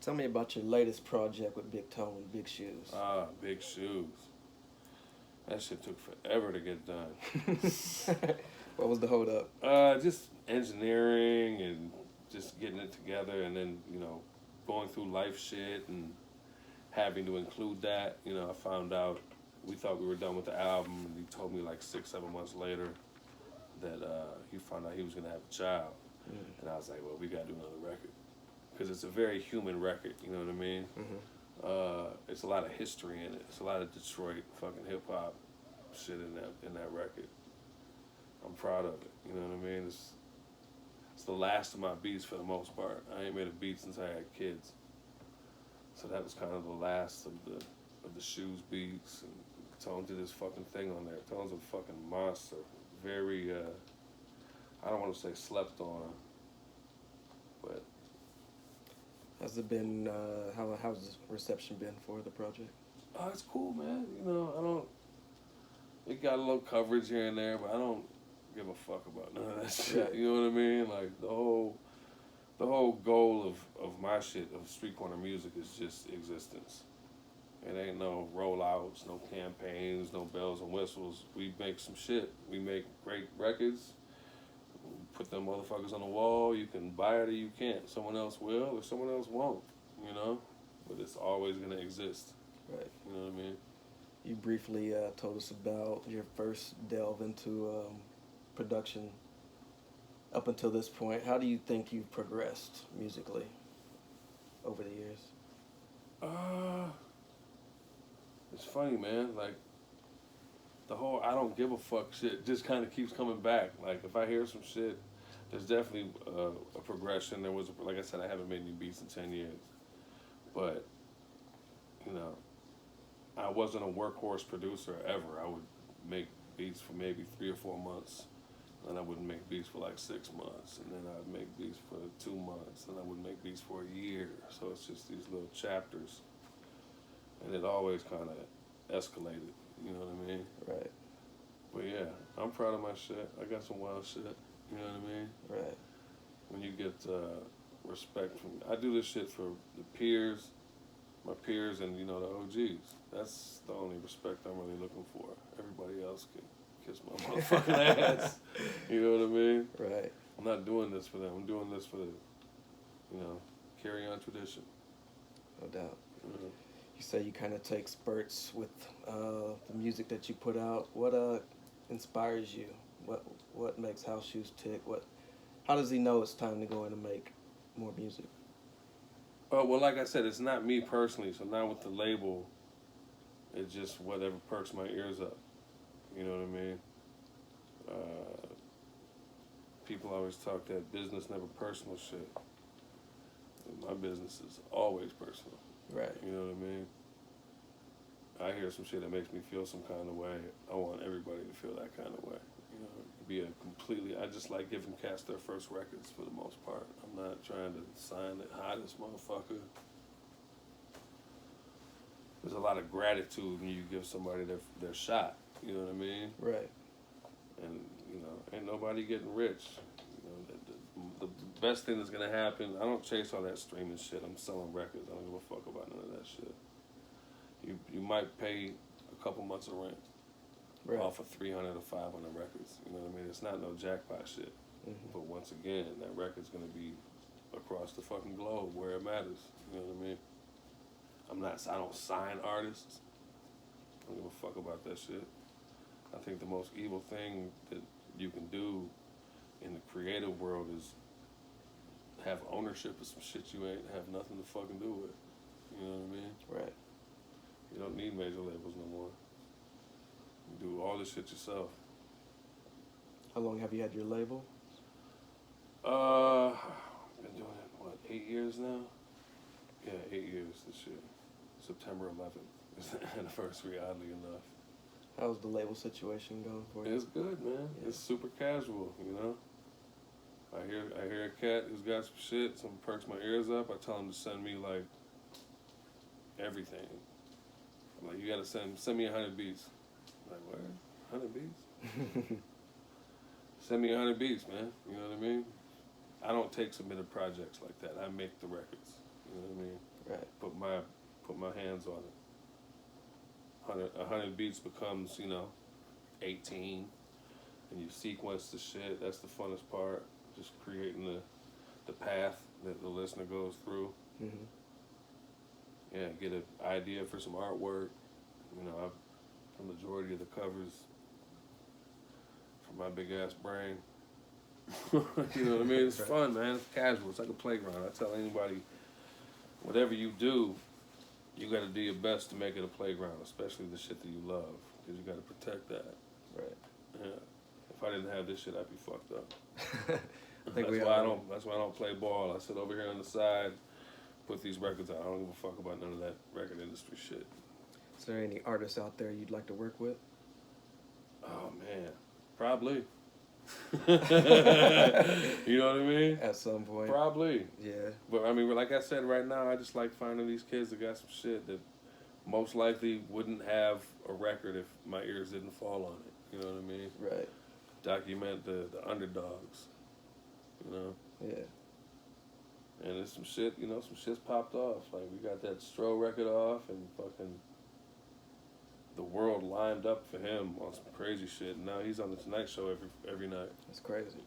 Tell me about your latest project with Big Tone, Big Shoes. Big Shoes. That shit took forever to get done. What was the hold up? Just engineering and just getting it together, and then going through life shit and having to include that. I found out we thought we were done with the album, and he told me like 6, 7 months later that he found out he was gonna have a child, and I was like, well, we gotta do another record because it's a very human record. You know what I mean? It's a lot of history in it. It's a lot of Detroit fucking hip hop shit in that record. I'm proud of it. You know what I mean? It's the last of my beats for the most part. I ain't made a beat since I had kids, so that was kind of the last of the Shoes beats. And Tone did this fucking thing on there. Tone's a fucking monster. Very I don't want to say slept on, but Has it been? How's the reception been for the project? it's cool, man. I don't. It got a little coverage here and there, but I don't give a fuck about none of that shit. You know what I mean? Like the whole goal of my shit, of street corner music, is just existence. It ain't no rollouts, no campaigns, no bells and whistles. We make some shit. We make great records. Put them motherfuckers on the wall. You can buy it or you can't. Someone else will or someone else won't. But it's always gonna exist. Right. You know what I mean? You briefly told us about your first delve into production up until this point. How do you think you've progressed musically over the years? It's funny, man. Like, the whole I don't give a fuck shit just kind of keeps coming back. Like, if I hear some shit, there's definitely a progression. Like I said, I haven't made any beats in 10 years. But, I wasn't a workhorse producer ever. I would make beats for maybe 3 or 4 months. And I wouldn't make beats for like 6 months. And then I'd make beats for 2 months. And I would make beats for a year. So it's just these little chapters. And it always kind of escalated. You know what I mean? Right. But yeah, I'm proud of my shit. I got some wild shit. You know what I mean? Right. When you get respect from... I do this shit for the peers, my peers, and, the OGs. That's the only respect I'm really looking for. Everybody else can kiss my motherfucking ass. You know what I mean? Right. I'm not doing this for them. I'm doing this for the, carry on tradition. No doubt. You say you kind of take spurts with the music that you put out. What inspires you? What makes House Shoes tick? How does he know it's time to go in and make more music? Well, like I said, it's not me personally. So now with the label, it's just whatever perks my ears up. You know what I mean? People always talk that business, never personal shit. My business is always personal. Right. You know what I mean? I hear some shit that makes me feel some kind of way. I want everybody to feel that kind of way. I just like giving cats their first records for the most part. I'm not trying to sign the hottest motherfucker. There's a lot of gratitude when you give somebody their shot. You know what I mean? Right. And, ain't nobody getting rich. The best thing that's gonna happen, I don't chase all that streaming shit. I'm selling records. I don't give a fuck about none of that shit. You might pay a couple months of rent off of 300 or 500 records. You know what I mean? It's not no jackpot shit. But once again, that record's gonna be across the fucking globe where it matters. You know what I mean? I don't sign artists. I don't give a fuck about that shit. I think the most evil thing that you can do in the creative world is have ownership of some shit you ain't have nothing to fucking do with. You know what I mean? Right. You don't need major labels no more. You do all this shit yourself. How long have you had your label? Been doing it, 8 years now? Yeah, 8 years this year. September 11th is the anniversary, oddly enough. How's the label situation going for you? It's good, man. Yeah. It's super casual, I hear a cat who's got some shit, some perks my ears up. I tell him to send me like everything. I'm like, you gotta send me 100 beats. I'm like, what? 100 beats? Send me 100 beats, man. You know what I mean? I don't take submitted projects like that. I make the records. You know what I mean? put my hands on it. 100 beats becomes, 18, and you sequence the shit. That's the funnest part. Just creating the path that the listener goes through. Mm-hmm. Yeah, get an idea for some artwork. The majority of the covers from my big ass brain. You know what I mean? It's fun, man. It's casual. It's like a playground. I tell anybody, whatever you do, you got to do your best to make it a playground, especially the shit that you love, because you got to protect that. Right. Yeah. If I didn't have this shit, I'd be fucked up. That's why I don't play ball. I sit over here on the side, put these records out. I don't give a fuck about none of that record industry shit. Is there any artists out there you'd like to work with? Oh man, probably. You know what I mean? At some point. Probably. Yeah. But I mean, like I said, right now, I just like finding these kids that got some shit that most likely wouldn't have a record if my ears didn't fall on it. You know what I mean? Right. Document the underdogs. Yeah. And there's some shit, some shit's popped off. Like, we got that Stro record off, and fucking the world lined up for him on some crazy shit. And now he's on the Tonight Show every night. That's crazy.